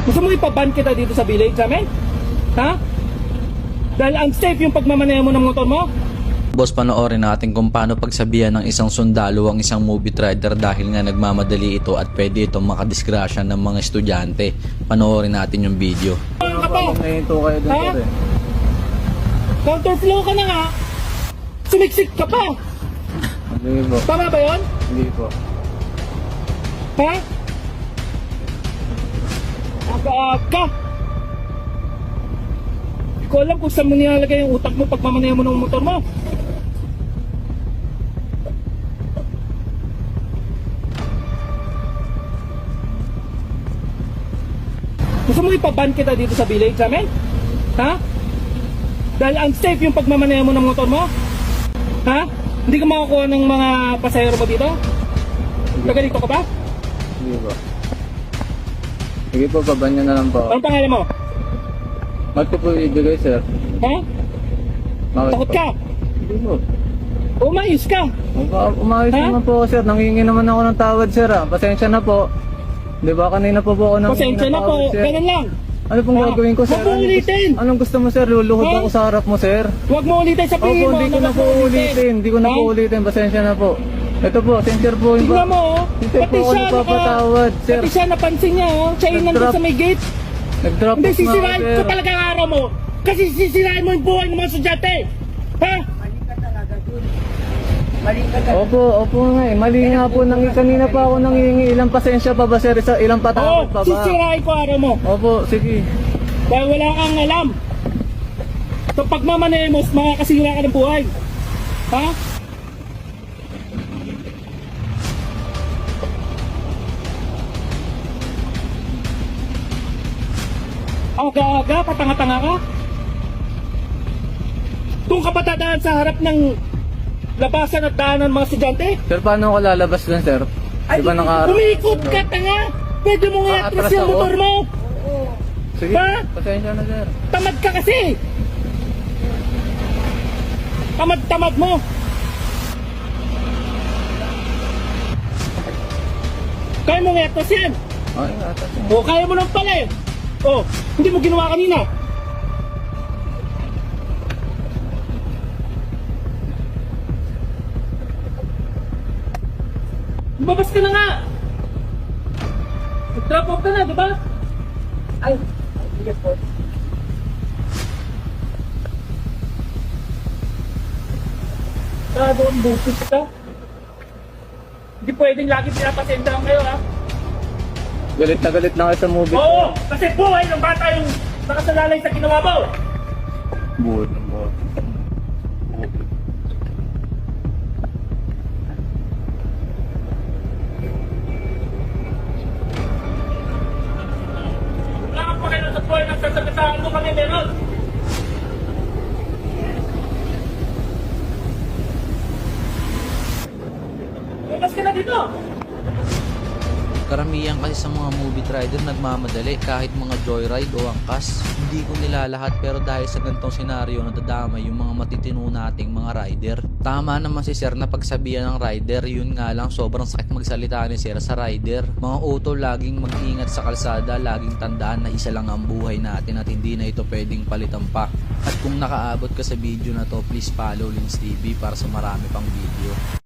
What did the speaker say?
Gusto mo ipaban kita dito sa village namin? Ha? Dahil unsafe yung pagmamaneho mo ng motor mo? Boss, panoorin natin kung paano pagsabihan ng isang sundalo ang isang movie rider dahil nga nagmamadali ito at pwede itong makadisgrasya ng mga estudyante. Panoorin natin yung video. Ano ka pa? Nahinto kayo dun, Ha? sir eh. Counterflow ka na nga. Sumiksik ka pa. Hindi po. Tama ba yun? Hindi po. Ha? Aga-aga. Hindi ko alam kung saan mo nilalagay yung utak mo pagmamaneho mo ng motor mo. Gusto mo ipaban kita dito sa village namin? Ha? Dahil unsafe yung pagmamaneho mo ng motor mo? Ha? Hindi ka makakuha ng mga pasahero mo dito? Taga dito ka ba? Hindi po. Sige po, paban nyo na lang po. Anong pangalan mo? Ba't ko po ibigay, sir? Ha? Bakit Takot po? ka? Hindi po. Umayos ka? Umayos Ha? naman po ako, sir. Nangingi naman ako ng tawad, sir. Pasensya na po. Di ba kanina po ako nangingi Pasensya ng na po, tawad, sir. ganun lang. Ano pong Ha? gagawin ko, sir? Huwag mo ulitin. Anong gusto mo, sir? Luluhod Ha? ako sa harap mo, sir. Huwag mo ulitin sa Opo, pingin mo. hindi ko na Huwag po mo ulitin. Hindi ko na Ha? po ulitin. Pasensya na po. Ito po, sincere po. Tingnan mo, oh. Hindi Pati po ako siya, nagpapatawad, sir. pati siya napansin niya, oh. Siya yung nandun Nag-drop. sa may gate. Nag-drop Hindi, off na ako, sisirain sir. ko talaga ang araw mo. Kasi sisirain mo yung buhay ng mga estudyante. Ha? Opo nga eh. Mali nga po. Kanina pa ako nangingi. Ilang pasensya pa ba, sir? Ilang Oo, patawad pa ba? sisirain ko araw mo. Opo, sige. Dahil wala kang alam. So pagmamaneho mo, makakasira ka ng buhay. Ha? Aga-aga, patanga-tanga ka. Doon ka pa dadaan sa harap ng labasan at daanan ng mga estudyante? Sir, paano ako lalabas dun, sir? Di ba naka... Umikot ka, tanga! Pwede mo nga atras Atras yung ako? motor mo! Sige, Ha? pasensya na, sir. Tamad ka kasi! Tamad-tamad mo! Kaya mo nga atras yan! Ay, atas. O, kaya mo lang pala eh! O, hindi mo ginawa kanina! Lumabas ka na nga! Nag-drop off ka na, di ba? Ay, sige po. Kado ang bukis ka. Hindi pwedeng lagi pinapasendahan kayo, ha? Galit na galit na kayo sa movie. Oo! Kasi buhay ng bata yung nakasalalay sa ginawa mo! Buod ng buod. Wala kang pakialam sa buhay ng sasagasaan mo kami meron! Lumabas ka na dito! Karamihan kasi sa mga movie rider nagmamadali kahit mga joyride o angkas. Hindi ko nilalahat pero dahil sa ganitong senaryo nadadamay yung mga matitino nating mga rider. Tama naman si sir na pagsabihan ng rider, yun nga lang sobrang sakit magsalita ni sir sa rider. Mga auto, laging mag-ingat sa kalsada, laging tandaan na isa lang ang buhay natin at hindi na ito pwedeng palitan pa. At kung nakaabot ka sa video na to, please follow Links TV para sa marami pang video.